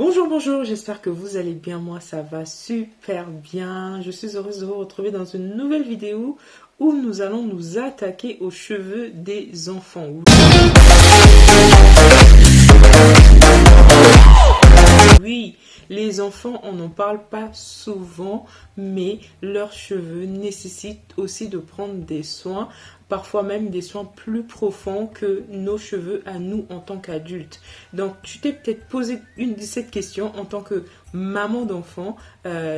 Bonjour, bonjour, j'espère que vous allez bien, moi ça va super bien. Je suis heureuse de vous retrouver dans une nouvelle vidéo où nous allons nous attaquer aux cheveux des enfants. Oui, les enfants, on n'en parle pas souvent, mais leurs cheveux nécessitent aussi de prendre des soins, parfois même des soins plus profonds que nos cheveux à nous en tant qu'adultes. Donc, tu t'es peut-être posé cette question en tant que maman d'enfant,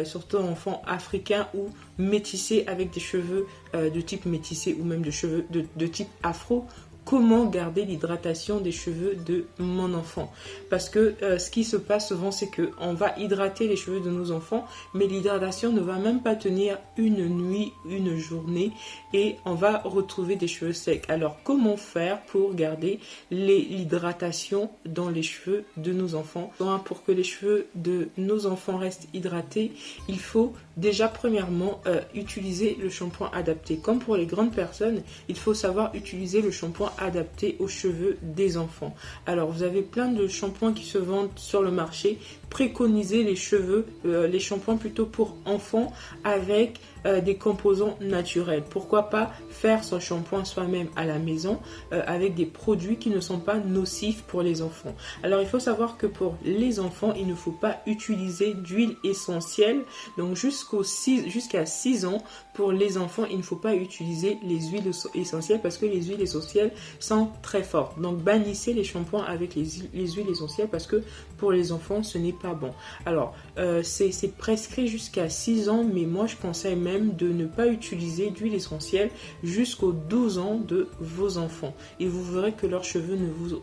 surtout enfant africain ou métissé avec des cheveux de type métissé ou même de cheveux de type afro. Comment garder l'hydratation des cheveux de mon enfant? Parce que ce qui se passe souvent, c'est qu'on va hydrater les cheveux de nos enfants, mais l'hydratation ne va même pas tenir une nuit, une journée, et on va retrouver des cheveux secs. Alors, comment faire pour garder l'hydratation dans les cheveux de nos enfants? Pour que les cheveux de nos enfants restent hydratés, il faut déjà premièrement utiliser le shampoing adapté. Comme pour les grandes personnes, il faut savoir utiliser le shampoing adapté aux cheveux des enfants. Alors, vous avez plein de shampoings qui se vendent sur le marché. Préconisez les shampoings plutôt pour enfants avec des composants naturels. Pourquoi pas faire son shampoing soi-même à la maison avec des produits qui ne sont pas nocifs pour les enfants. Alors, il faut savoir que pour les enfants, il ne faut pas utiliser d'huile essentielle. Donc, jusqu'à 6 ans, pour les enfants, il ne faut pas utiliser les huiles essentielles parce que les huiles essentielles sont très fortes. Donc, bannissez les shampoings avec les huiles essentielles parce que pour les enfants, ce n'est pas bon. Alors, c'est prescrit jusqu'à 6 ans, mais moi, je conseille même de ne pas utiliser d'huile essentielle jusqu'aux 12 ans de vos enfants. Et vous verrez que leurs cheveux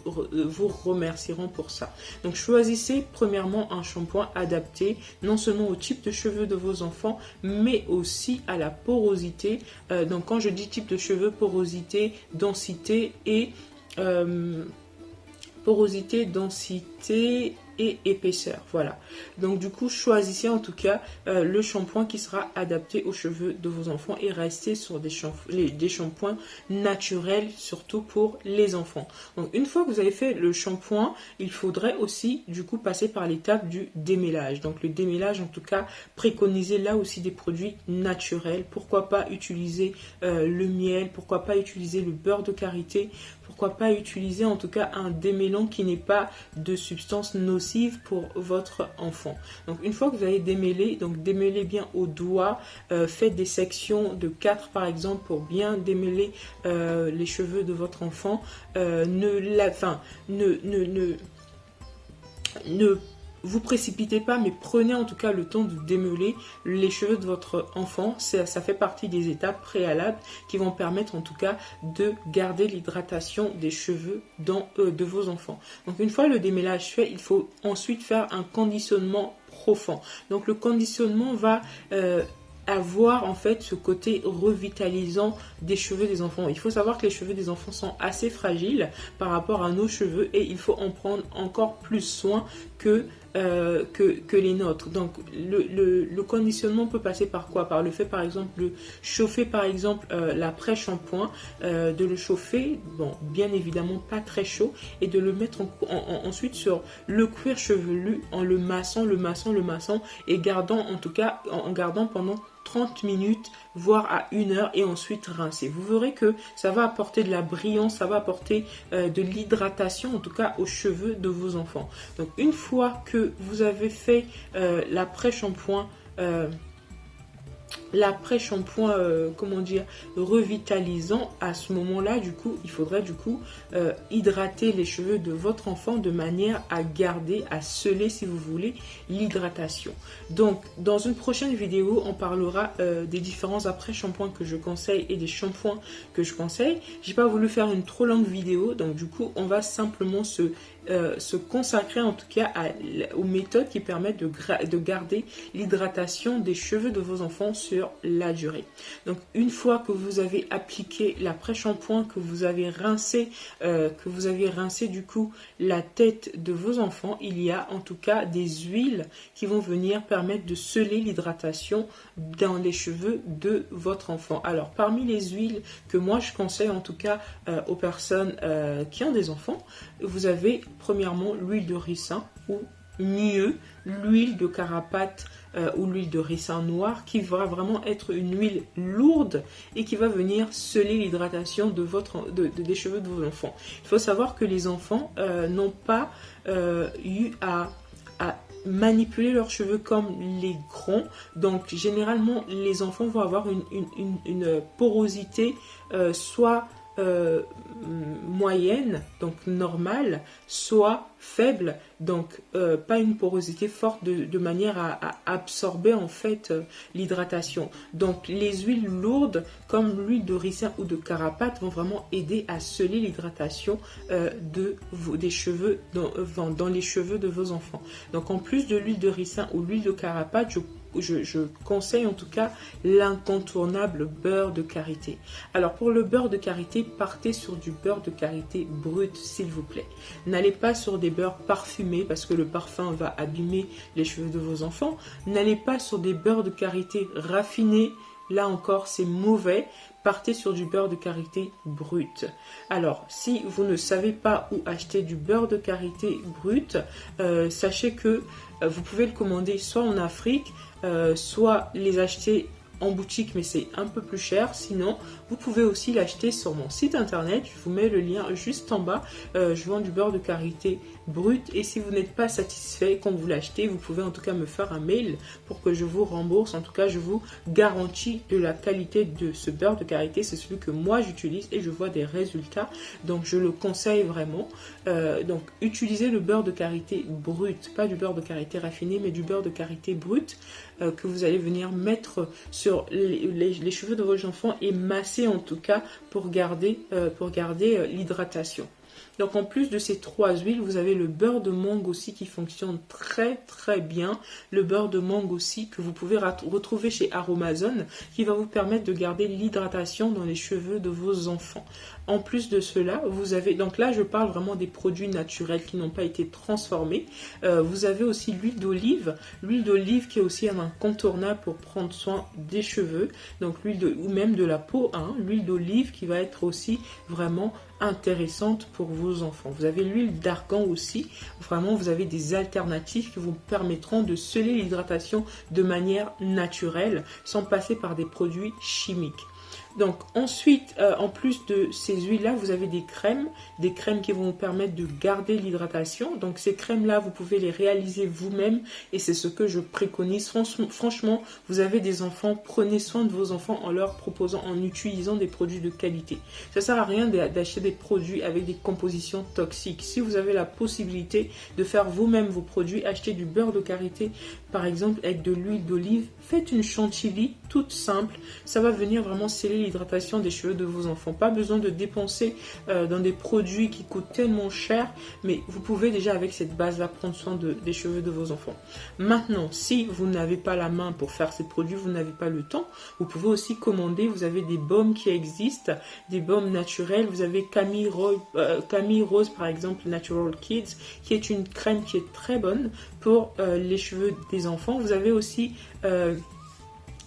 vous remercieront pour ça. Donc, choisissez premièrement un shampoing adapté, non seulement au type de cheveux de vos enfants, mais aussi à la porosité. Donc, quand je dis type de cheveux, porosité, densité et et épaisseur. Voilà. Donc du coup, choisissez en tout cas le shampoing qui sera adapté aux cheveux de vos enfants et restez sur des shampoings naturels, surtout pour les enfants. Donc une fois que vous avez fait le shampoing, il faudrait aussi du coup passer par l'étape du démêlage. Donc le démêlage, en tout cas, préconisez là aussi des produits naturels. Pourquoi pas utiliser le miel, pourquoi pas utiliser le beurre de karité, pourquoi pas utiliser en tout cas un démêlant qui n'est pas de substance nocive pour votre enfant. Donc une fois que vous avez démêlé, donc démêlez bien au doigt, faites des sections de 4 par exemple pour bien démêler les cheveux de votre enfant. Ne vous précipitez pas, mais prenez en tout cas le temps de démêler les cheveux de votre enfant. Ça fait partie des étapes préalables qui vont permettre en tout cas de garder l'hydratation des cheveux de vos enfants. Donc une fois le démêlage fait, il faut ensuite faire un conditionnement profond. Donc le conditionnement va avoir en fait ce côté revitalisant des cheveux des enfants. Il faut savoir que les cheveux des enfants sont assez fragiles par rapport à nos cheveux et il faut en prendre encore plus soin que les nôtres. Donc le conditionnement peut passer par quoi? Par le fait par exemple de chauffer par exemple l'après-shampoing, de le chauffer, bon bien évidemment pas très chaud, et de le mettre ensuite sur le cuir chevelu en le massant et en gardant pendant 30 minutes, voire à 1 heure, et ensuite rincer. Vous verrez que ça va apporter de la brillance, ça va apporter de l'hydratation, en tout cas aux cheveux de vos enfants. Donc une fois que vous avez fait l'après-shampoing, revitalisant, à ce moment-là, du coup, il faudrait hydrater les cheveux de votre enfant de manière à garder, à sceller, si vous voulez, l'hydratation. Donc, dans une prochaine vidéo, on parlera des différents après-shampoings que je conseille et des shampoings que je conseille. J'ai pas voulu faire une trop longue vidéo, donc du coup, on va simplement se consacrer en tout cas aux méthodes qui permettent de garder l'hydratation des cheveux de vos enfants sur la durée. Donc une fois que vous avez appliqué l'après-shampoing, que vous avez rincé du coup la tête de vos enfants, il y a en tout cas des huiles qui vont venir permettre de sceller l'hydratation dans les cheveux de votre enfant. Alors parmi les huiles que moi je conseille en tout cas aux personnes qui ont des enfants, vous avez premièrement l'huile de ricin ou mieux l'huile de carapate ou l'huile de ricin noir, qui va vraiment être une huile lourde et qui va venir sceller l'hydratation des cheveux de vos enfants. Il faut savoir que les enfants n'ont pas eu à manipuler leurs cheveux comme les grands. Donc généralement les enfants vont avoir une porosité soit moyenne, donc normale, soit faible, donc pas une porosité forte de manière à absorber en fait l'hydratation. Donc les huiles lourdes comme l'huile de ricin ou de carapate vont vraiment aider à sceller l'hydratation des cheveux dans les cheveux de vos enfants. Donc en plus de l'huile de ricin ou l'huile de carapate, je conseille en tout cas l'incontournable beurre de karité. Alors pour le beurre de karité, partez sur du beurre de karité brut s'il vous plaît. N'allez pas sur des beurres parfumés parce que le parfum va abîmer les cheveux de vos enfants. N'allez pas sur des beurres de karité raffinés. Là encore, c'est mauvais. Partez sur du beurre de karité brut. Alors, si vous ne savez pas où acheter du beurre de karité brut, sachez que vous pouvez le commander soit en Afrique, soit les acheter en boutique, mais c'est un peu plus cher. Sinon, vous pouvez aussi l'acheter sur mon site internet. Je vous mets le lien juste en bas. Je vends du beurre de karité brut. Et si vous n'êtes pas satisfait quand vous l'achetez, vous pouvez en tout cas me faire un mail pour que je vous rembourse. En tout cas, je vous garantis de la qualité de ce beurre de karité. C'est celui que moi j'utilise et je vois des résultats. Donc, je le conseille vraiment. Donc, utilisez le beurre de karité brut. Pas du beurre de karité raffiné, mais du beurre de karité brut que vous allez venir mettre sur les cheveux de vos enfants et masser en tout cas pour garder l'hydratation. Donc en plus de ces trois huiles, vous avez le beurre de mangue aussi qui fonctionne très très bien. Le beurre de mangue aussi que vous pouvez retrouver chez Aromazone qui va vous permettre de garder l'hydratation dans les cheveux de vos enfants. En plus de cela, vous avez, donc là je parle vraiment des produits naturels qui n'ont pas été transformés. Vous avez aussi l'huile d'olive qui est aussi un incontournable pour prendre soin des cheveux, donc ou même de la peau, hein. L'huile d'olive qui va être aussi vraiment intéressante pour vos enfants. Vous avez l'huile d'argan aussi, vraiment vous avez des alternatives qui vous permettront de sceller l'hydratation de manière naturelle sans passer par des produits chimiques. Donc ensuite, en plus de ces huiles-là, vous avez des crèmes qui vont vous permettre de garder l'hydratation. Donc ces crèmes-là, vous pouvez les réaliser vous-même et c'est ce que je préconise. Franchement, vous avez des enfants, prenez soin de vos enfants en leur proposant, en utilisant des produits de qualité. Ça ne sert à rien d'acheter des produits avec des compositions toxiques. Si vous avez la possibilité de faire vous-même vos produits, achetez du beurre de karité, par exemple avec de l'huile d'olive, faites une chantilly toute simple. Ça va venir vraiment sceller l'hydratation des cheveux de vos enfants. Pas besoin de dépenser dans des produits qui coûtent tellement cher, mais vous pouvez déjà avec cette base-là prendre soin des cheveux de vos enfants. Maintenant, si vous n'avez pas la main pour faire ces produits, vous n'avez pas le temps, vous pouvez aussi commander. Vous avez des baumes qui existent, des baumes naturels. Vous avez Camille Rose par exemple, Natural Kids, qui est une crème qui est très bonne pour les cheveux des enfants. Vous avez aussi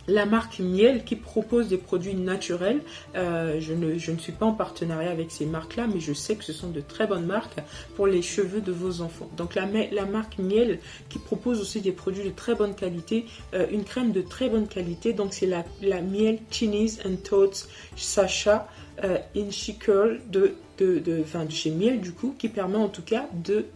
la marque Miel qui propose des produits naturels. Je ne suis pas en partenariat avec ces marques-là, mais je sais que ce sont de très bonnes marques pour les cheveux de vos enfants. Donc la marque Miel qui propose aussi des produits de très bonne qualité, une crème de très bonne qualité. Donc c'est la Miel Cheese and Toads Sacha Inchi Curl de chez Miel du coup, qui permet en tout cas de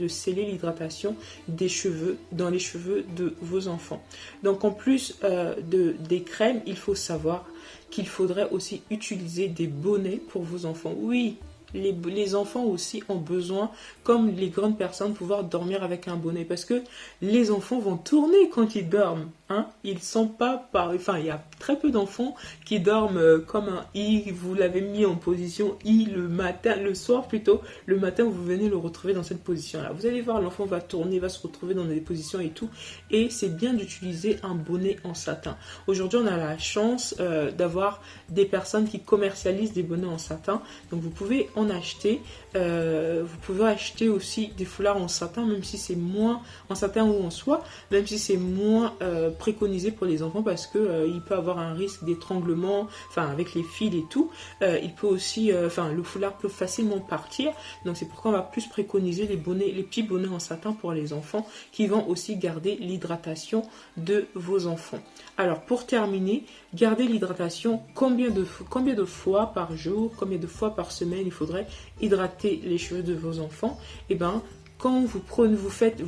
sceller l'hydratation des cheveux dans les cheveux de vos enfants. Donc en plus des crèmes, il faut savoir qu'il faudrait aussi utiliser des bonnets pour vos enfants. Oui, les enfants aussi ont besoin, comme les grandes personnes, de pouvoir dormir avec un bonnet, parce que les enfants vont tourner quand ils dorment, hein. Ils sont pas il y a très peu d'enfants qui dorment comme un I. Vous l'avez mis en position I le soir plutôt. Le matin, vous venez le retrouver dans cette position-là. Vous allez voir, l'enfant va tourner, va se retrouver dans des positions et tout. Et c'est bien d'utiliser un bonnet en satin. Aujourd'hui, on a la chance d'avoir des personnes qui commercialisent des bonnets en satin. Donc, vous pouvez en acheter. Vous pouvez acheter aussi des foulards en satin, même si c'est moins en satin ou en soie, même si c'est moins préconisé pour les enfants parce que il peut avoir un risque d'étranglement, enfin avec les fils et tout. Il peut aussi, le foulard peut facilement partir. Donc c'est pourquoi on va plus préconiser les bonnets, les petits bonnets en satin pour les enfants qui vont aussi garder l'hydratation de vos enfants. Alors pour terminer, gardez l'hydratation. Combien de fois par jour, combien de fois par semaine il faudrait hydrater les cheveux de vos enfants? Et ben quand vous faites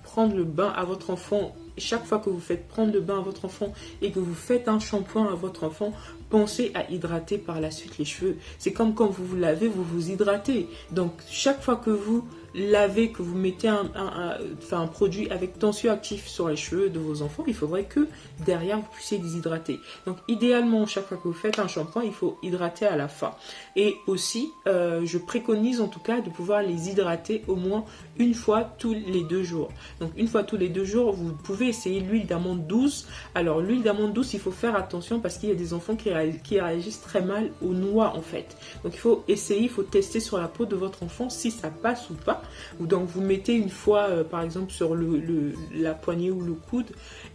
prendre le bain à votre enfant, chaque fois que vous faites prendre le bain à votre enfant et que vous faites un shampoing à votre enfant, pensez à hydrater par la suite les cheveux. C'est comme quand vous vous lavez, vous vous hydratez. Donc chaque fois que vous lavez, que vous mettez un produit avec tensioactif sur les cheveux de vos enfants, il faudrait que derrière vous puissiez les hydrater. Donc idéalement, chaque fois que vous faites un shampoing, il faut hydrater à la fin. Et aussi, je préconise en tout cas de pouvoir les hydrater au moins une fois tous les 2 jours. Donc une fois tous les 2 jours, vous pouvez essayer l'huile d'amande douce. Alors l'huile d'amande douce, il faut faire attention parce qu'il y a des enfants qui réagissent très mal aux noix en fait. Donc il faut essayer, il faut tester sur la peau de votre enfant si ça passe ou pas. Donc vous mettez une fois par exemple sur la poignée ou le coude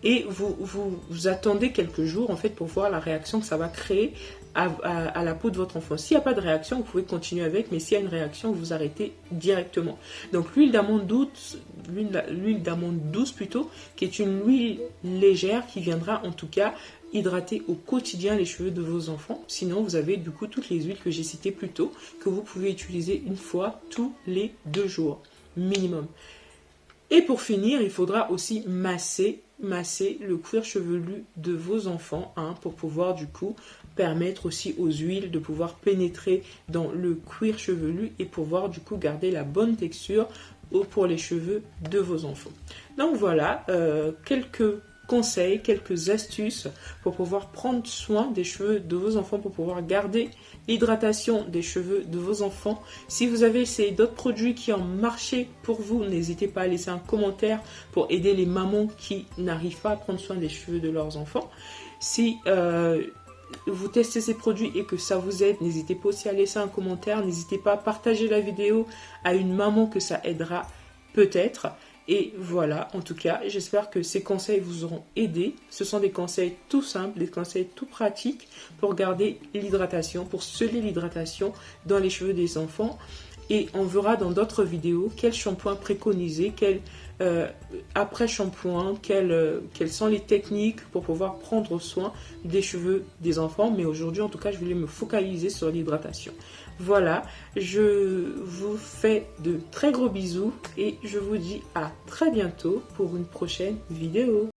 et vous attendez quelques jours en fait pour voir la réaction que ça va créer à la peau de votre enfant. S'il n'y a pas de réaction, vous pouvez continuer avec, mais s'il y a une réaction, vous arrêtez directement. Donc l'huile d'amande douce plutôt, qui est une huile légère qui viendra en tout cas hydrater au quotidien les cheveux de vos enfants. Sinon, vous avez du coup toutes les huiles que j'ai citées plus tôt, que vous pouvez utiliser une fois tous les 2 jours minimum. Et pour finir, il faudra aussi masser le cuir chevelu de vos enfants pour pouvoir du coup permettre aussi aux huiles de pouvoir pénétrer dans le cuir chevelu et pouvoir du coup garder la bonne texture pour les cheveux de vos enfants. Donc voilà, quelques conseils, quelques astuces pour pouvoir prendre soin des cheveux de vos enfants, pour pouvoir garder l'hydratation des cheveux de vos enfants. Si vous avez essayé d'autres produits qui ont marché pour vous, n'hésitez pas à laisser un commentaire pour aider les mamans qui n'arrivent pas à prendre soin des cheveux de leurs enfants. Si vous testez ces produits et que ça vous aide, n'hésitez pas aussi à laisser un commentaire, n'hésitez pas à partager la vidéo à une maman que ça aidera peut-être. Et voilà, en tout cas, j'espère que ces conseils vous auront aidé. Ce sont des conseils tout simples, des conseils tout pratiques pour garder l'hydratation, pour sceller l'hydratation dans les cheveux des enfants. Et on verra dans d'autres vidéos quel shampoing préconiser, quel après-shampoing, quelles sont les techniques pour pouvoir prendre soin des cheveux des enfants. Mais aujourd'hui, en tout cas, je voulais me focaliser sur l'hydratation. Voilà, je vous fais de très gros bisous et je vous dis à très bientôt pour une prochaine vidéo.